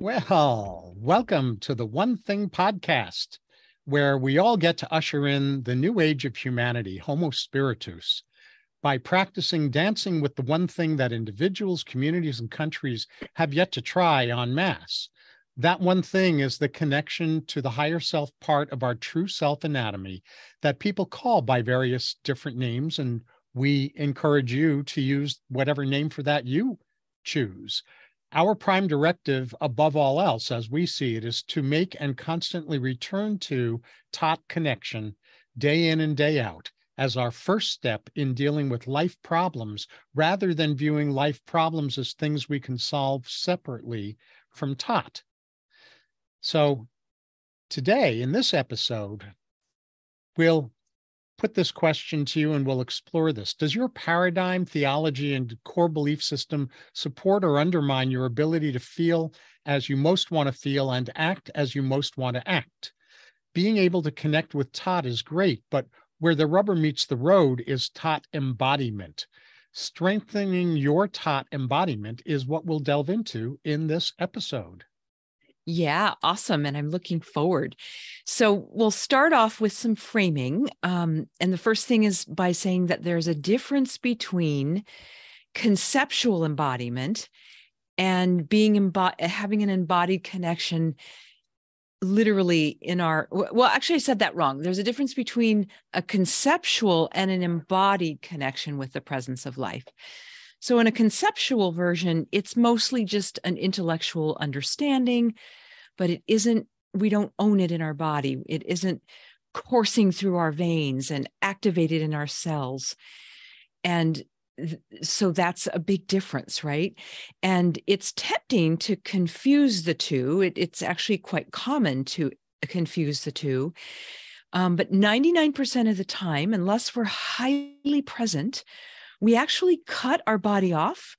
Well, welcome to the One Thing podcast, where we all get to usher in the new age of humanity, Homo Spiritus, by practicing dancing with the one thing that individuals, communities, and countries have yet to try en masse. That one thing is the connection to the higher self part of our true self anatomy that people call by various different names, and we encourage you to use whatever name for that you choose. Our prime directive, above all else, as we see it, is to make and constantly return to TOT connection day in and day out as our first step in dealing with life problems, rather than viewing life problems as things we can solve separately from TOT. So today, in this episode, we'll put this question to you and we'll explore this. Does your paradigm, theology, and core belief system support or undermine your ability to feel as you most want to feel and act as you most want to act? Being able to connect with TOT is great, but where the rubber meets the road is TOT embodiment. Strengthening your TOT embodiment is what we'll delve into in this episode. Yeah, awesome. And I'm looking forward. So we'll start off with some framing. And the first thing is by saying that there's a difference between conceptual embodiment and having an embodied connection literally actually I said that wrong. There's a difference between a conceptual and an embodied connection with the presence of life. So in a conceptual version, it's mostly just an intellectual understanding, but we don't own it in our body. It isn't coursing through our veins and activated in our cells. And so that's a big difference, right? And it's tempting to confuse the two. It's actually quite common to confuse the two. But 99% of the time, unless we're highly present, we actually cut our body off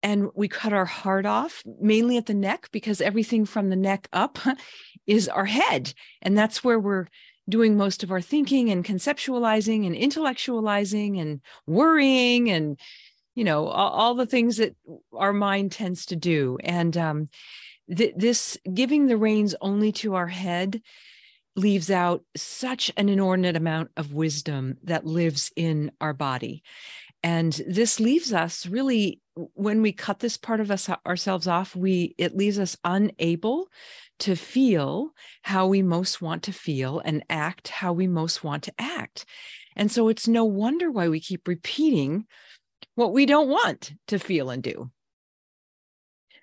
and we cut our heart off, mainly at the neck, because everything from the neck up is our head. And that's where we're doing most of our thinking and conceptualizing and intellectualizing and worrying and, all the things that our mind tends to do. And this giving the reins only to our head leaves out such an inordinate amount of wisdom that lives in our body. And this leaves us really, when we cut this part of ourselves off, it leaves us unable to feel how we most want to feel and act how we most want to act. And so it's no wonder why we keep repeating what we don't want to feel and do.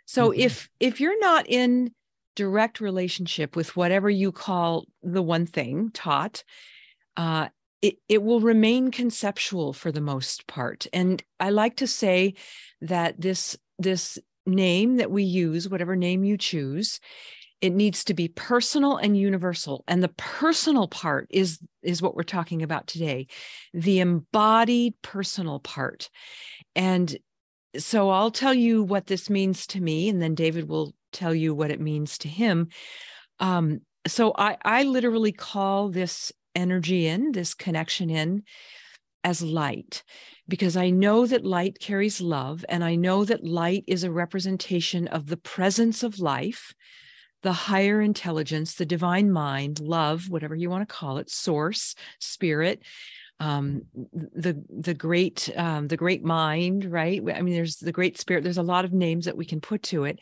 So if you're not in direct relationship with whatever you call the one thing, TOT, it will remain conceptual for the most part. And I like to say that this name that we use, whatever name you choose, it needs to be personal and universal. And the personal part is what we're talking about today, the embodied personal part. And so I'll tell you what this means to me, and then David will tell you what it means to him. So I literally call this energy this connection in, as light, because I know that light carries love, and I know that light is a representation of the presence of life, the higher intelligence, the divine mind, love, whatever you want to call it, source, spirit, the great mind, right? I mean, there's the great spirit. There's a lot of names that we can put to it.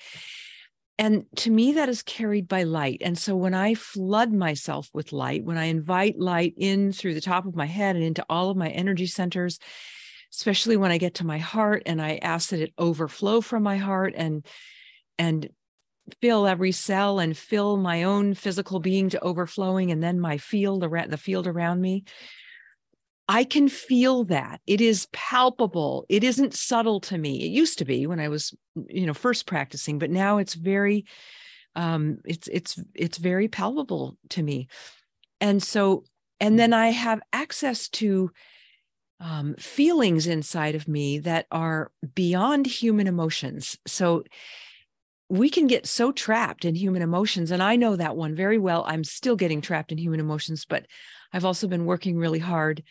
And to me, that is carried by light. And so when I flood myself with light, when I invite light in through the top of my head and into all of my energy centers, especially when I get to my heart and I ask that it overflow from my heart and fill every cell and fill my own physical being to overflowing, and then the field around me, I can feel that. It is palpable. It isn't subtle to me. It used to be when I was, first practicing, but now it's very, it's very palpable to me. And so, and then I have access to feelings inside of me that are beyond human emotions. So we can get so trapped in human emotions. And I know that one very well. I'm still getting trapped in human emotions, but I've also been working really hard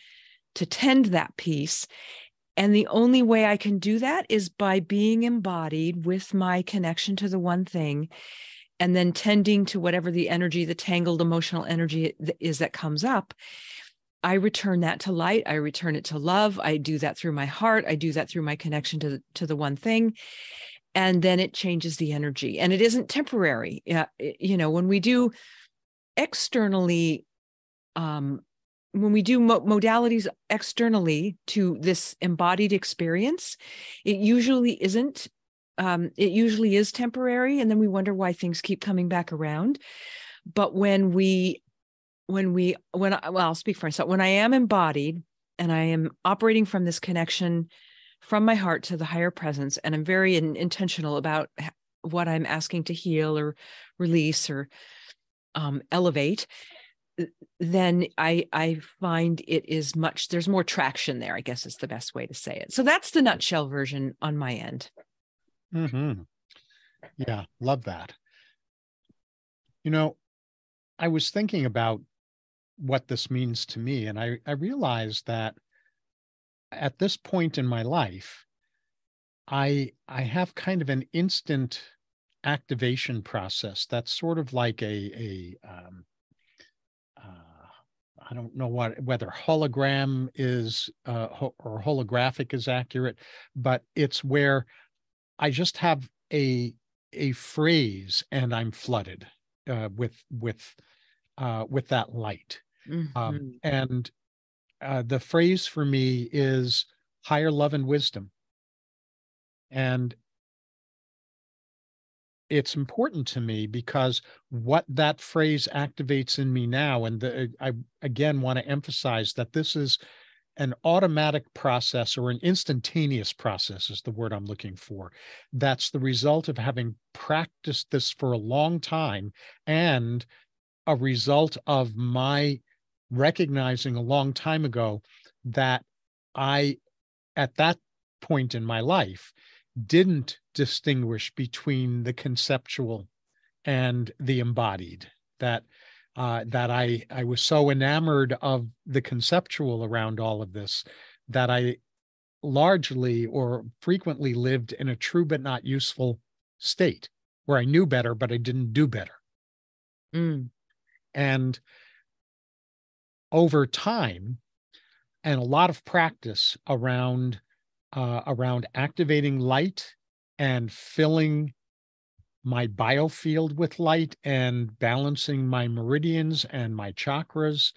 to tend that piece. And the only way I can do that is by being embodied with my connection to the one thing, and then tending to whatever the energy, the tangled emotional energy is that comes up. I return that to light. I return it to love. I do that through my heart. I do that through my connection to the one thing. And then it changes the energy. And it isn't temporary. When we do externally, when we do modalities externally to this embodied experience, it usually isn't. It usually is temporary, and then we wonder why things keep coming back around. But I'll speak for myself. When I am embodied and I am operating from this connection from my heart to the higher presence, and I'm very intentional about what I'm asking to heal or release or elevate, then I find there's more traction there, I guess is the best way to say it. So that's the nutshell version on my end. Mm-hmm. Yeah, love that. I was thinking about what this means to me, and I realized that at this point in my life, I have kind of an instant activation process that's sort of like I don't know whether hologram is or holographic is accurate, but it's where I just have a phrase and I'm flooded with that light. Mm-hmm. And the phrase for me is higher love and wisdom. And it's important to me because what that phrase activates in me now, and I again want to emphasize that this is an automatic process or an instantaneous process is the word I'm looking for. That's the result of having practiced this for a long time and a result of my recognizing a long time ago that I, at that point in my life, didn't distinguish between the conceptual and the embodied, that I was so enamored of the conceptual around all of this that I largely or frequently lived in a true but not useful state where I knew better, but I didn't do better. Mm. And over time and a lot of practice around activating light and filling my biofield with light and balancing my meridians and my chakras,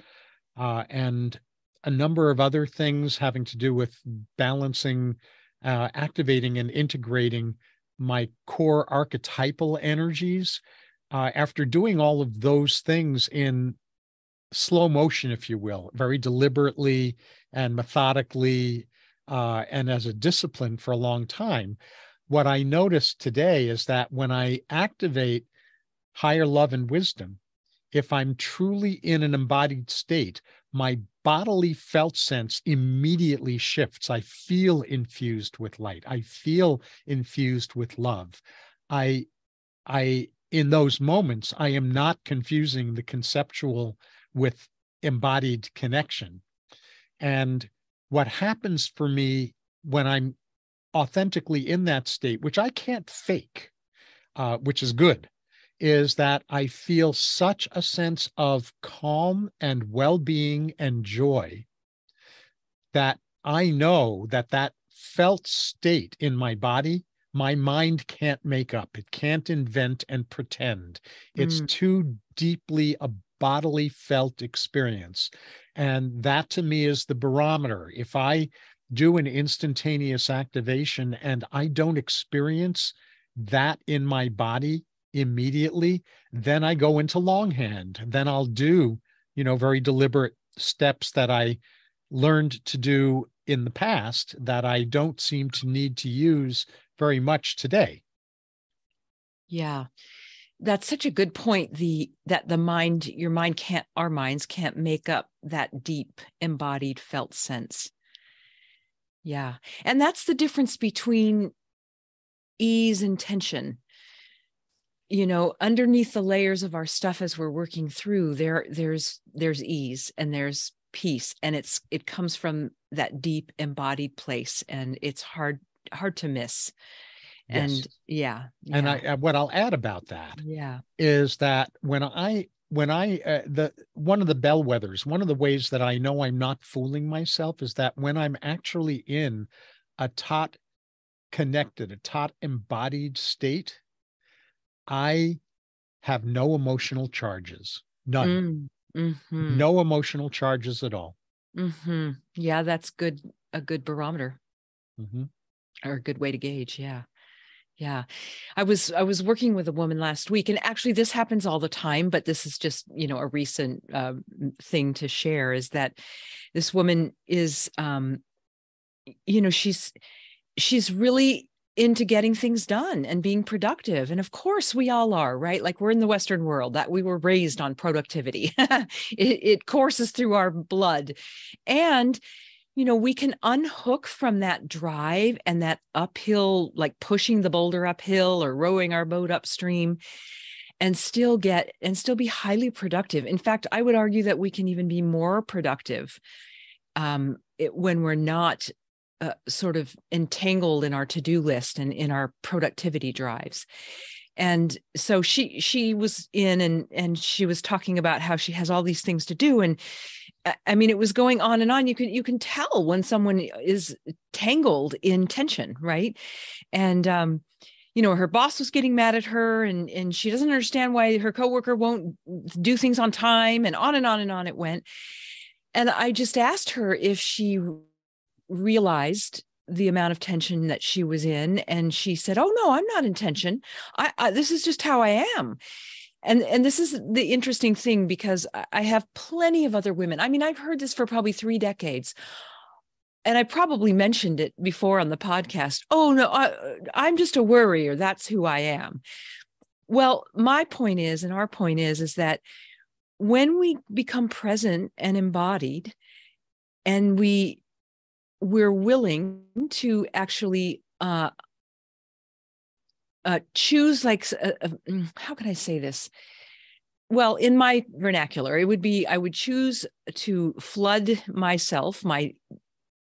and a number of other things having to do with balancing, activating and integrating my core archetypal energies. After doing all of those things in slow motion, if you will, very deliberately and methodically, and as a discipline for a long time, what I noticed today is that when I activate higher love and wisdom, if I'm truly in an embodied state, my bodily felt sense immediately shifts. I feel infused with light. I feel infused with love. I, in those moments, I am not confusing the conceptual with embodied connection. And what happens for me when I'm authentically in that state, which I can't fake, which is good, is that I feel such a sense of calm and well-being and joy that I know that felt state in my body, my mind can't make up. It can't invent and pretend. It's too deeply a bodily felt experience. And that to me is the barometer. If I do an instantaneous activation and I don't experience that in my body immediately, then I go into longhand. Then I'll do, very deliberate steps that I learned to do in the past that I don't seem to need to use very much today. Yeah. That's such a good point. Our minds can't make up that deep embodied felt sense. Yeah. And that's the difference between ease and tension. Underneath the layers of our stuff as we're working through, there's ease and there's peace, and it comes from that deep embodied place, and it's hard to miss. Yes. And yeah. And what I'll add about that Yeah. is that when I the one of the bellwethers, one of the ways that I know I'm not fooling myself is that when I'm actually in a TOT connected, a TOT embodied state, I have no emotional charges, none, Mm-hmm. no emotional charges at all. Mm-hmm. Yeah, that's good. A good barometer, Mm-hmm. or a good way to gauge. Yeah. Yeah. I was working with a woman last week, and actually this happens all the time, but this is just, a recent thing to share, is that this woman is, she's really into getting things done and being productive. And of course we all are, right? Like, we're in the Western world, that we were raised on productivity. it courses through our blood. And we can unhook from that drive and that uphill, like pushing the boulder uphill or rowing our boat upstream, and still be highly productive. In fact, I would argue that we can even be more productive when we're not sort of entangled in our to-do list and in our productivity drives. And so she was in, and she was talking about how she has all these things to do. And I mean, it was going on and on. You can tell when someone is tangled in tension, right? And her boss was getting mad at her, and she doesn't understand why her coworker won't do things on time, and on and on and on it went. And I just asked her if she realized the amount of tension that she was in, and she said, "Oh no, I'm not in tension. This is just how I am." And this is the interesting thing, because I have plenty of other women. I mean, I've heard this for probably 3 decades. And I probably mentioned it before on the podcast. Oh, no, I'm just a worrier. That's who I am. Well, my point is, and our point is that when we become present and embodied, and we're willing to actually choose, like, how can I say this? Well, in my vernacular, it would be, I would choose to flood myself, my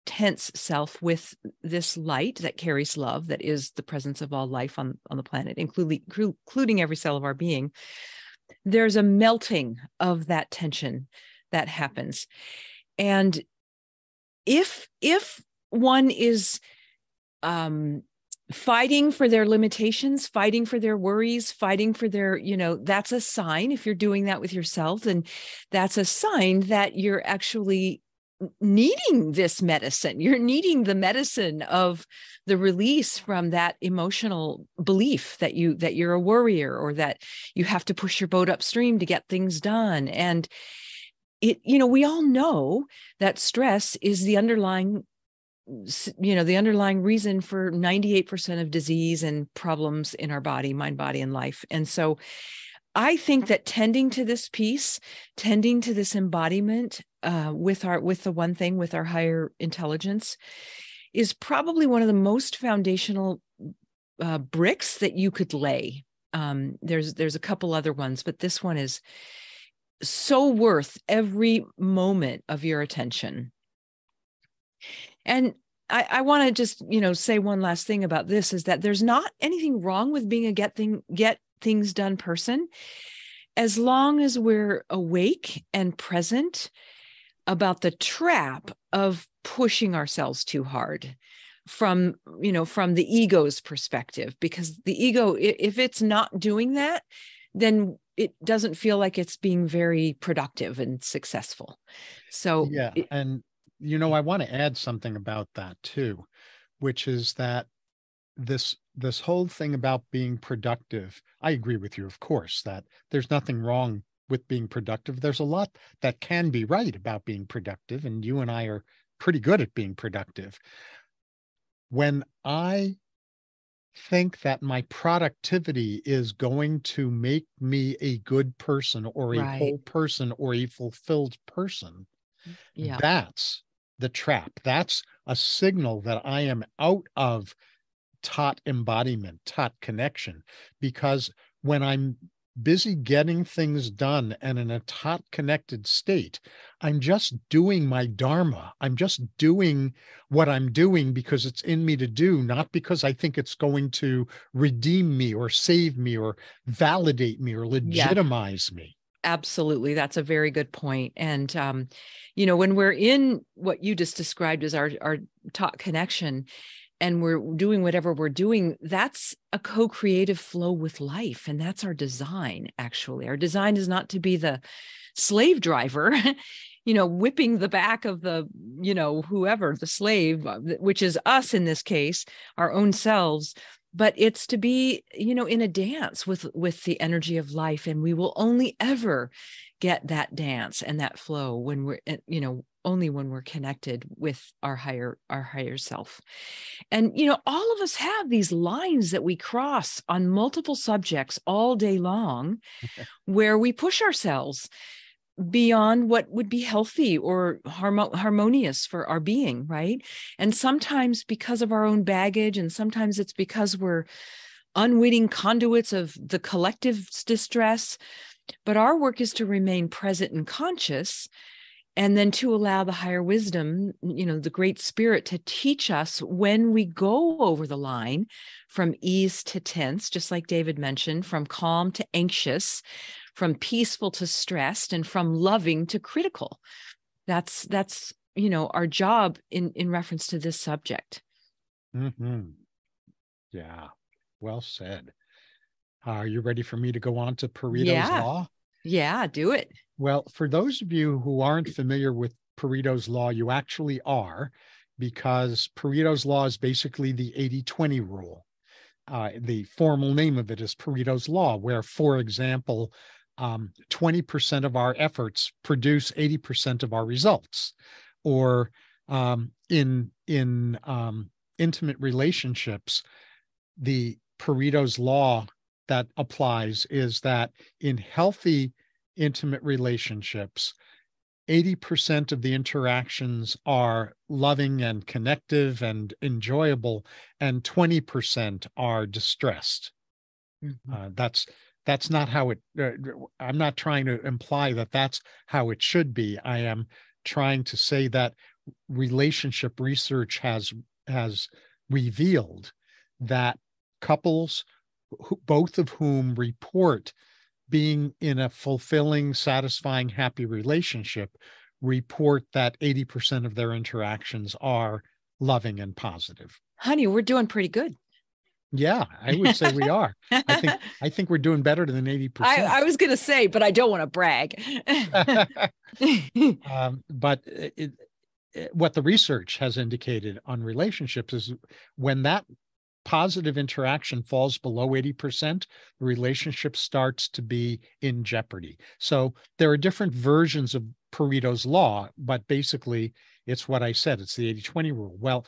tense self, with this light that carries love, that is the presence of all life on the planet, including every cell of our being. There's a melting of that tension that happens. And if one is fighting for their limitations, fighting for their worries, fighting for their, that's a sign. If you're doing that with yourself, then that's a sign that you're actually needing this medicine. You're needing the medicine of the release from that emotional belief that you're a worrier, or that you have to push your boat upstream to get things done. And we all know that stress is the underlying reason for 98% of disease and problems in our body, mind, body, and life. And so I think that tending to this piece, tending to this embodiment with the one thing, with our higher intelligence, is probably one of the most foundational bricks that you could lay. There's a couple other ones, but this one is so worth every moment of your attention. And I want to just, say one last thing about this, is that there's not anything wrong with being a get things done person, as long as we're awake and present about the trap of pushing ourselves too hard from the ego's perspective. Because the ego, if it's not doing that, then it doesn't feel like it's being very productive and successful. So Yeah. And, I want to add something about that too, which is that this whole thing about being productive, I agree with you, of course, that there's nothing wrong with being productive. There's a lot that can be right about being productive, and you and I are pretty good at being productive. When I think that my productivity is going to make me a good person, or a right. whole person, or a fulfilled person, Yeah. that's the trap. That's a signal that I am out of TOT embodiment, TOT connection. Because when I'm busy getting things done and in a TOT connected state, I'm just doing my dharma. I'm just doing what I'm doing because it's in me to do, not because I think it's going to redeem me or save me or validate me or Yeah, legitimize me. absolutely. That's a very good point. And, when we're in what you just described as our TOT connection, and we're doing whatever we're doing, that's a co-creative flow with life. And that's our design, actually. Our design is not to be the slave driver, whipping the back of the, whoever, the slave, which is us in this case, our own selves. But it's to be, in a dance with the energy of life. And we will only ever get that dance and that flow when we're, only when we're connected with our higher self. And, all of us have these lines that we cross on multiple subjects all day long, where we push ourselves beyond what would be healthy or harmonious for our being, right? And sometimes because of our own baggage, and sometimes it's because we're unwitting conduits of the collective distress. But our work is to remain present and conscious, and then to allow the higher wisdom, the great spirit, to teach us when we go over the line from ease to tense, just like David mentioned, from calm to anxious, from peaceful to stressed, and from loving to critical. That's our job in reference to this subject. Mm-hmm. Yeah, well said. Are you ready for me to go on to Pareto's Law? Yeah, do it. Well, for those of you who aren't familiar with Pareto's Law, you actually are, because Pareto's Law is basically the 80-20 rule. The formal name of it is Pareto's Law, where, for example, 20% of our efforts produce 80% of our results. Or in intimate relationships, the Pareto's Law that applies is that in healthy intimate relationships, 80% of the interactions are loving and connective and enjoyable, and 20% are distressed. Mm-hmm. That's not how it, I'm not trying to imply that that's how it should be. I am trying to say that relationship research has revealed that couples, both of whom report being in a fulfilling, satisfying, happy relationship, report that 80% of their interactions are loving and positive. Honey, we're doing pretty good. Yeah, I would say we are. I think we're doing better than 80%. I was going to say, but I don't want to brag. But what the research has indicated on relationships is when that positive interaction falls below 80%, the relationship starts to be in jeopardy. So there are different versions of Pareto's Law, but basically it's what I said. It's the 80-20 rule. Well,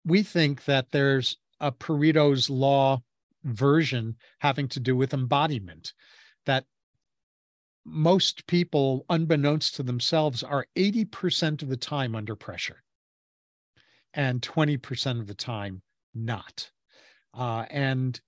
we think that there's a Pareto's Law version having to do with embodiment, that most people, unbeknownst to themselves, are 80% of the time under pressure and 20% of the time not. And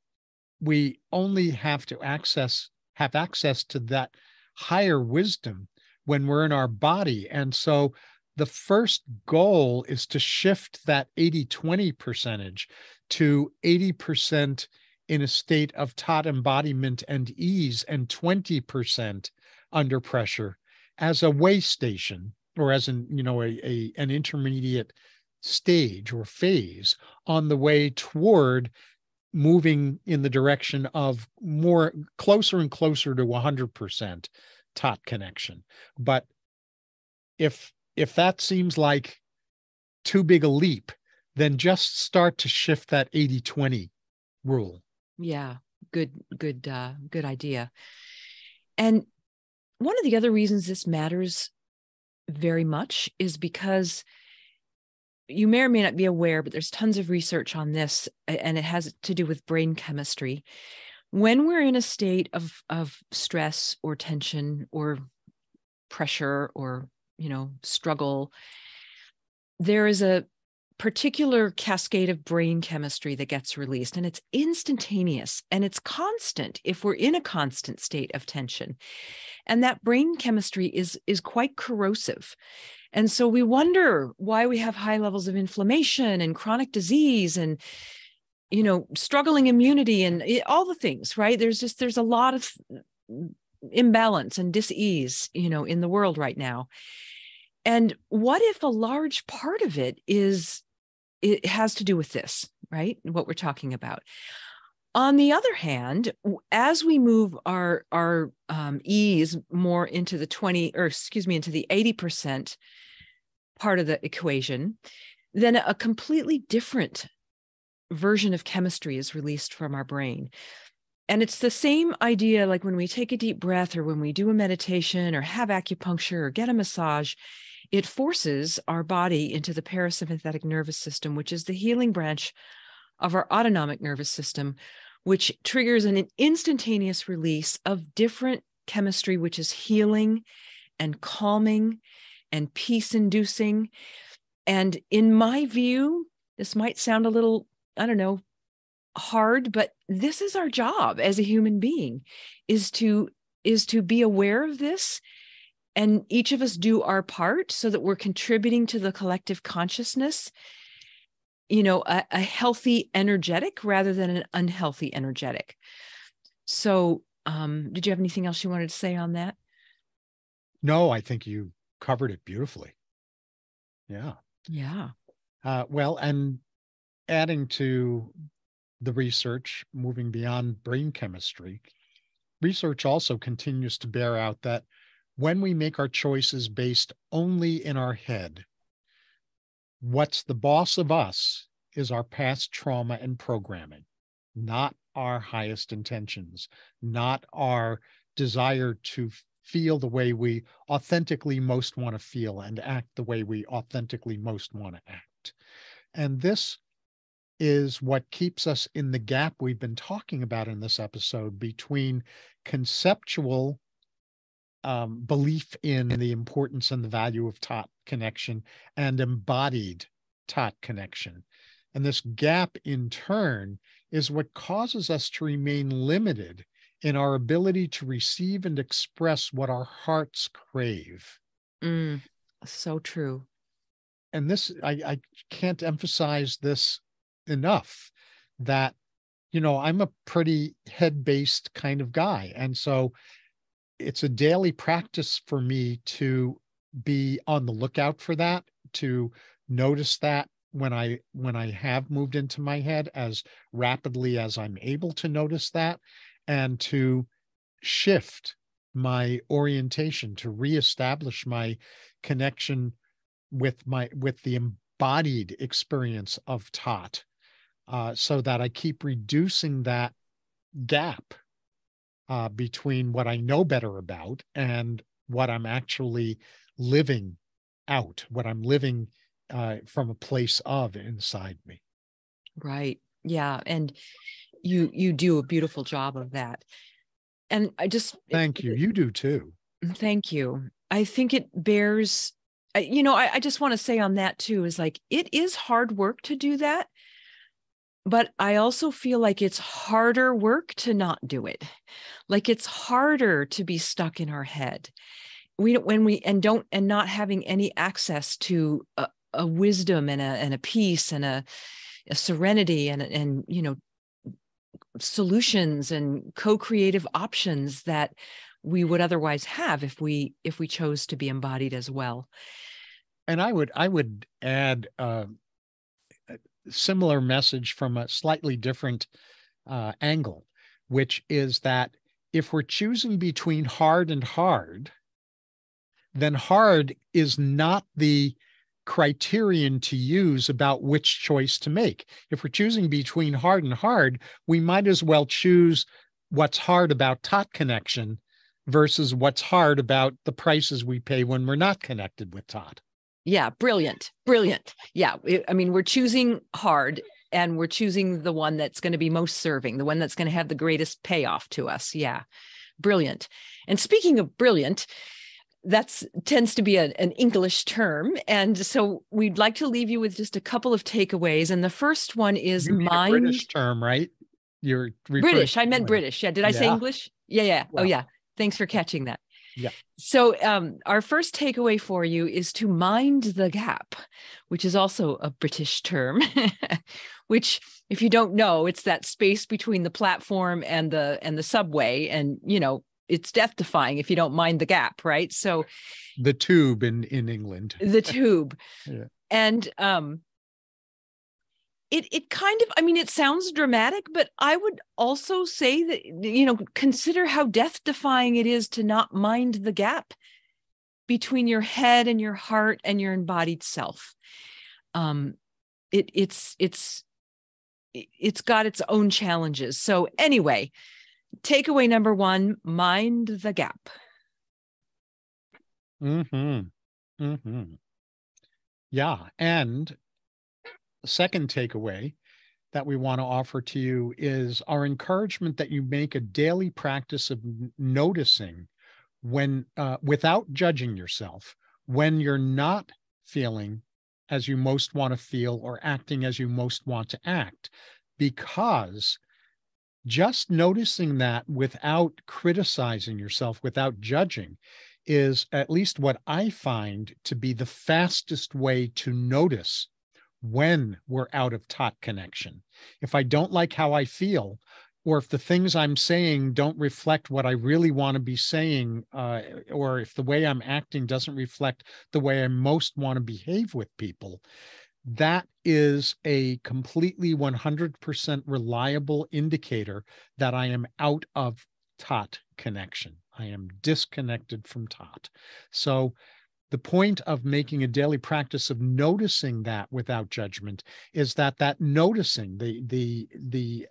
we only have access to that higher wisdom when we're in our body. And so the first goal is to shift that 80-20 percentage to 80% in a state of TOT embodiment and ease, and 20% under pressure as a way station, or as an intermediate stage or phase on the way toward moving in the direction of more closer and closer to 100% TOT connection. But if that seems like too big a leap, then just start to shift that 80-20 rule. Yeah, good idea. And one of the other reasons this matters very much is because you may or may not be aware, but there's tons of research on this, and it has to do with brain chemistry. When we're in a state of stress or tension or pressure or, struggle, there is a particular cascade of brain chemistry that gets released, and it's instantaneous and it's constant if we're in a constant state of tension. And that brain chemistry is quite corrosive. And so we wonder why we have high levels of inflammation and chronic disease and, struggling immunity and all the things, right? There's a lot of imbalance and dis-ease, in the world right now. And what if a large part of it has to do with this, right? What we're talking about. On the other hand, as we move our ease more into the into the 80% part of the equation, then a completely different version of chemistry is released from our brain. And it's the same idea, like when we take a deep breath or when we do a meditation or have acupuncture or get a massage, it forces our body into the parasympathetic nervous system, which is the healing branch of our autonomic nervous system, which triggers an instantaneous release of different chemistry, which is healing and calming and peace-inducing. And in my view, this might sound a little, hard, but this is our job as a human being, is to be aware of this, and each of us do our part so that we're contributing to the collective consciousness, a healthy energetic rather than an unhealthy energetic. So did you have anything else you wanted to say on that? No, I think you covered it beautifully. Yeah. Yeah. Well, and adding to the research, moving beyond brain chemistry, research also continues to bear out that when we make our choices based only in our head, what's the boss of us is our past trauma and programming, not our highest intentions, not our desire to feel the way we authentically most want to feel and act the way we authentically most want to act. And this is what keeps us in the gap we've been talking about in this episode between conceptual belief in the importance and the value of TOT connection and embodied TOT connection. And this gap in turn is what causes us to remain limited in our ability to receive and express what our hearts crave. So true. And this, I can't emphasize this enough, that, I'm a pretty head-based kind of guy. And so it's a daily practice for me to be on the lookout for that, to notice that when I have moved into my head as rapidly as I'm able to notice that, and to shift my orientation, to reestablish my connection with the embodied experience of TOT, so that I keep reducing that gap between what I know better about and what I'm actually living out, what I'm living from a place of inside me. Right. Yeah. And you do a beautiful job of that. And I just thank you. You do too. Thank you. I think it bears, I just want to say on that too, is like, it is hard work to do that. But I also feel like it's harder work to not do it. Like it's harder to be stuck in our head. Not having any access to a wisdom and a peace and a serenity and solutions and co-creative options that we would otherwise have if we chose to be embodied as well. And I would add a similar message from a slightly different angle, which is that if we're choosing between hard and hard, then hard is not the criterion to use about which choice to make. If we're choosing between hard and hard, we might as well choose what's hard about TOT connection versus what's hard about the prices we pay when we're not connected with TOT. Yeah, brilliant. Brilliant. Yeah. I mean, we're choosing hard and we're choosing the one that's going to be most serving, the one that's going to have the greatest payoff to us. Yeah. Brilliant. And speaking of brilliant, that's tends to be an English term. And so we'd like to leave you with just a couple of takeaways. And the first one is You mean a British term, right? You're British. I meant British. Yeah. Did I say English? Yeah. Well, Oh, yeah. Thanks for catching that. Yeah. So our first takeaway for you is to mind the gap, which is also a British term, which, if you don't know, it's that space between the platform and the subway. And, it's death defying if you don't mind the gap, right? So the tube in England. The tube. Yeah. And it kind of, it sounds dramatic, but I would also say that, consider how death defying it is to not mind the gap between your head and your heart and your embodied self. It's got its own challenges. So anyway, takeaway number one, mind the gap. Yeah. And the second takeaway that we want to offer to you is our encouragement that you make a daily practice of noticing when, without judging yourself, when you're not feeling as you most want to feel or acting as you most want to act, because just noticing that without criticizing yourself, without judging, is at least what I find to be the fastest way to notice when we're out of TOT connection. If I don't like how I feel, or if the things I'm saying don't reflect what I really want to be saying, or if the way I'm acting doesn't reflect the way I most want to behave with people, that is a completely 100% reliable indicator that I am out of TOT connection. I am disconnected from TOT. So the point of making a daily practice of noticing that without judgment is that noticing, the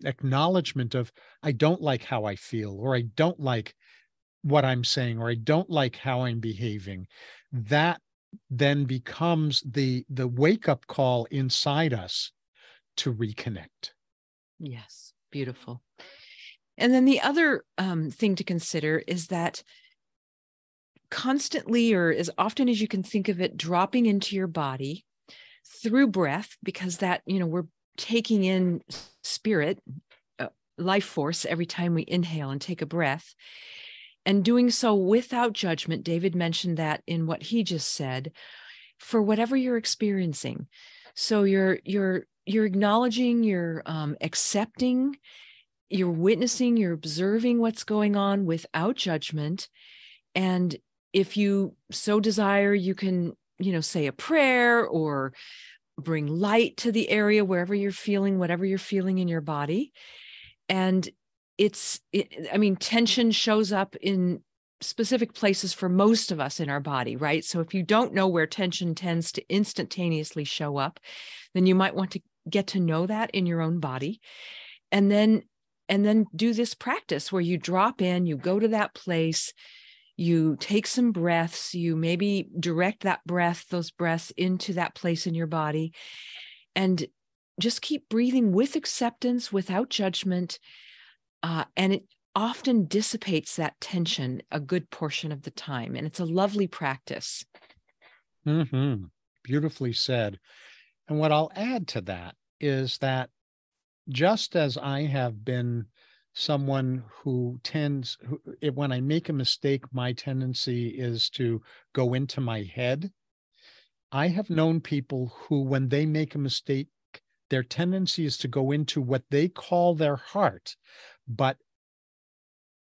acknowledgement of, I don't like how I feel, or I don't like what I'm saying, or I don't like how I'm behaving, that then becomes the wake-up call inside us to reconnect. Yes, beautiful. And then the other thing to consider is that constantly, or as often as you can think of it, dropping into your body through breath, because that, we're taking in spirit, life force every time we inhale and take a breath, and doing so without judgment. David mentioned that in what he just said, for whatever you're experiencing. So you're acknowledging, you're accepting, you're witnessing, you're observing what's going on without judgment. And if you so desire, you can, say a prayer or bring light to the area wherever you're feeling, whatever you're feeling in your body. And tension shows up in specific places for most of us in our body, right? So if you don't know where tension tends to instantaneously show up, then you might want to get to know that in your own body. And then do this practice where you drop in, you go to that place, you take some breaths, you maybe direct those breaths into that place in your body, and just keep breathing with acceptance, without judgment. And it often dissipates that tension a good portion of the time. And it's a lovely practice. Beautifully said. And what I'll add to that is that just as I have been someone who when I make a mistake, my tendency is to go into my head, I have known people who, when they make a mistake, their tendency is to go into what they call their heart, but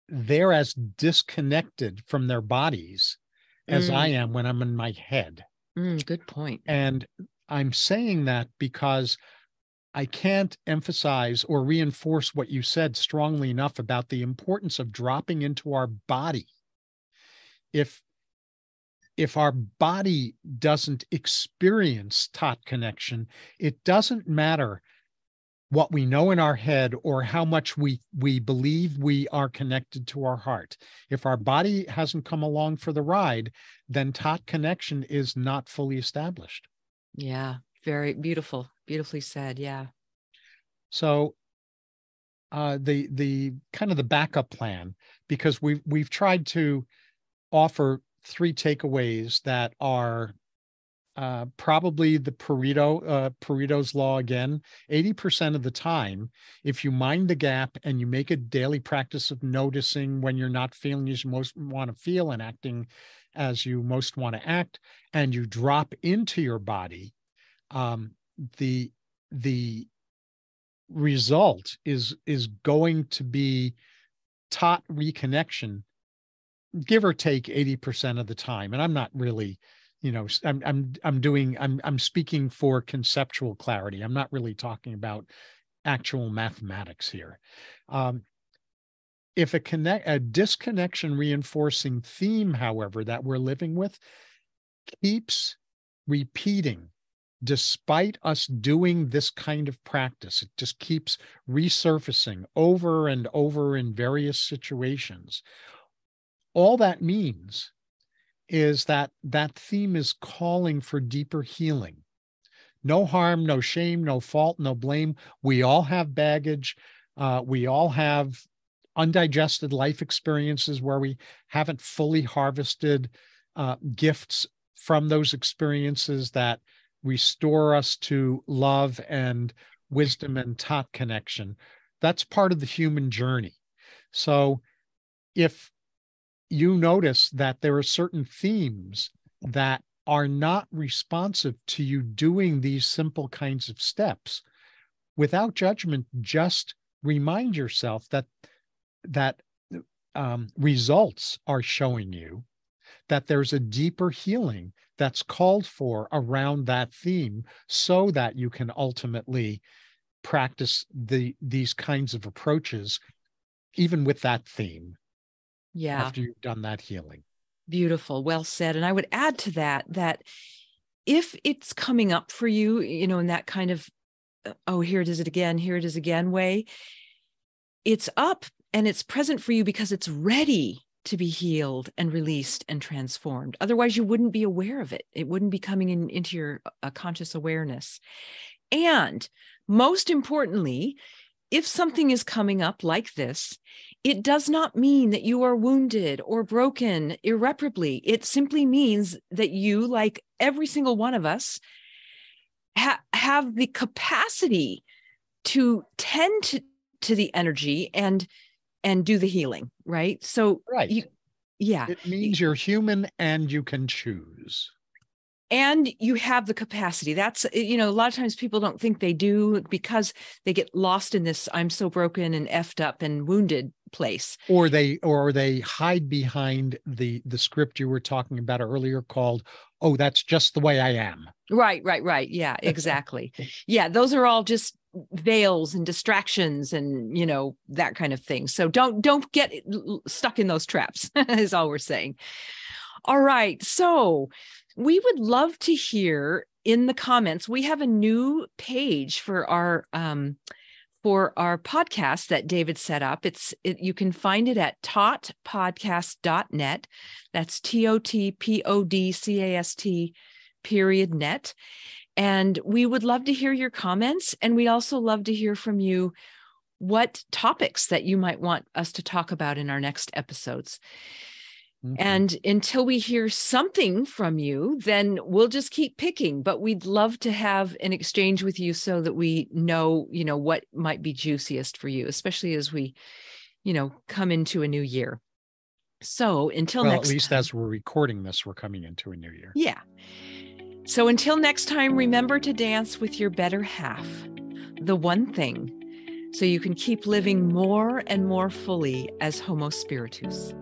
they're as disconnected from their bodies as I am when I'm in my head. Good point. And I'm saying that because I can't emphasize or reinforce what you said strongly enough about the importance of dropping into our body. If our body doesn't experience TOT connection, it doesn't matter what we know in our head or how much we believe we are connected to our heart. If our body hasn't come along for the ride, then TOT connection is not fully established. Yeah, very beautiful. Beautifully said. Yeah. So the kind of the backup plan, because we've tried to offer three takeaways that are probably the Pareto's law again. 80% of the time, if you mind the gap and you make a daily practice of noticing when you're not feeling as you most want to feel and acting as you most want to act, and you drop into your body, the result is going to be TOT reconnection, give or take 80% of the time. And I'm not really, I'm speaking for conceptual clarity. I'm not really talking about actual mathematics here. If a disconnection reinforcing theme, however, that we're living with keeps repeating, despite us doing this kind of practice, it just keeps resurfacing over and over in various situations. All that means is that that theme is calling for deeper healing. No harm, no shame, no fault, no blame. We all have baggage. We all have undigested life experiences where we haven't fully harvested gifts from those experiences that restore us to love and wisdom and TOT connection. That's part of the human journey. So if you notice that there are certain themes that are not responsive to you doing these simple kinds of steps, without judgment, just remind yourself that results are showing you that there's a deeper healing that's called for around that theme, so that you can ultimately practice these kinds of approaches, even with that theme. Yeah. After you've done that healing. Beautiful. Well said. And I would add to that if it's coming up for you, in that kind of, oh, here it is again way, it's up and it's present for you because it's ready to be healed and released and transformed. Otherwise, you wouldn't be aware of it. It wouldn't be coming into your conscious awareness. And most importantly, if something is coming up like this, it does not mean that you are wounded or broken irreparably. It simply means that you, like every single one of us, have the capacity to tend to the energy and do the healing, right? So, right. It means you're human and you can choose. And you have the capacity. That's, a lot of times people don't think they do because they get lost in this I'm so broken and effed up and wounded place. Or they hide behind the script you were talking about earlier called, oh, that's just the way I am. Right. Yeah, exactly. Yeah, those are all just veils and distractions and, that kind of thing. So don't get stuck in those traps is all we're saying. All right. So we would love to hear in the comments. We have a new page for our podcast that David set up. You can find it at totpodcast.net. That's TOTPODCAST.net. And we would love to hear your comments. And we'd also love to hear from you what topics that you might want us to talk about in our next episodes. Mm-hmm. And until we hear something from you, then we'll just keep picking. But we'd love to have an exchange with you so that we know, what might be juiciest for you, especially as we, come into a new year. So until next time. Well, at least as we're recording this, we're coming into a new year. Yeah. So until next time, remember to dance with your better half, the one thing, so you can keep living more and more fully as Homo Spiritus.